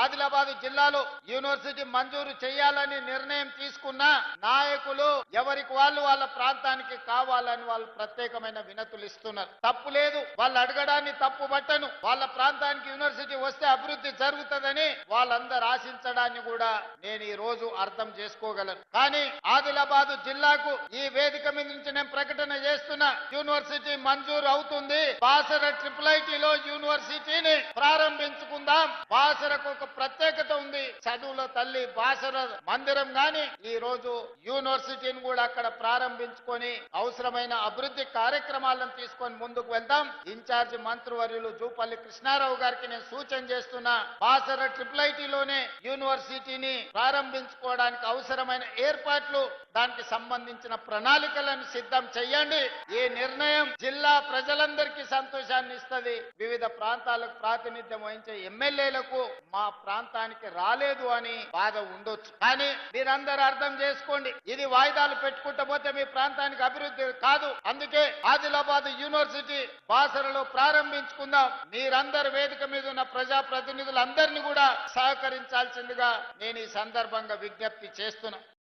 ఆదిలాబాద్ జిల్లాలో యూనివర్సిటీ మంజూరు చేయాలని నిర్ణయం తీసుకున్న నాయకులు ఎవరికి వాళ్ళు వాళ్ళ ప్రాంతానికి కావాలని వాళ్ళు ప్రత్యేకమైన వినతులు ఇస్తున్నారు. తప్పు లేదు, వాళ్ళు అడగడాన్ని తప్పు పట్టను. వాళ్ళ ప్రాంతానికి యూనివర్సిటీ వస్తే అభివృద్ధి జరుగుతుందని వాళ్ళందరూ ఆశించడాన్ని కూడా నేను ఈ రోజు అర్థం చేసుకోగలను. కానీ ఆదిలాబాద్ జిల్లాకు ఈ వేదిక మీద నుంచి నేను ప్రకటన చేస్తున్నా, యూనివర్సిటీ మంజూరు అవుతుంది. బాసర IIITలో యూనివర్సిటీని ప్రారంభించుకుందాం. బాసరకు ఒక ప్రత్యేకత ఉంది. చదువుల తల్లి బాసర మందిరం గాని ఈ రోజు యూనివర్సిటీని కూడా అక్కడ ప్రారంభించుకొని అవసరమైన అభివృద్ధి కార్యక్రమాలను తీసుకొని ముందుకు వెళ్దాం. ఇన్ఛార్జి మంత్రివర్యులు జూపల్లి కృష్ణారావు గారికి నేను సూచన చేస్తున్నా, బాసర IIITలోనే యూనివర్సిటీని ప్రారంభించుకోవడానికి అవసరమైన ఏర్పాట్లు, దానికి సంబంధించిన ప్రణాళికలను సిద్ధం చేయండి. ఈ నిర్ణయం జిల్లా ప్రజలందరికీ సంతోషాన్ని ఇస్తుంది. వివిధ ప్రాంతాలకు ప్రాతినిధ్యం వహించే ఎమ్మెల్యేలకు మా ప్రాంతానికి రాలేదు అని బాధ ఉండొచ్చు. కానీ మీరందరూ అర్థం చేసుకోండి, ఇది వాయిదాలు పెట్టుకుంటూ పోతే మీ ప్రాంతానికి అభివృద్ధి కాదు. అందుకే ఆదిలాబాద్ యూనివర్సిటీ బాసరలో ప్రారంభించుకుందాం. మీరందరూ వేదిక మీద ఉన్న ప్రజాప్రతినిధులందరినీ కూడా సహకరించాల్సిందిగా నేను ఈ సందర్భంగా విజ్ఞప్తి చేస్తున్నా.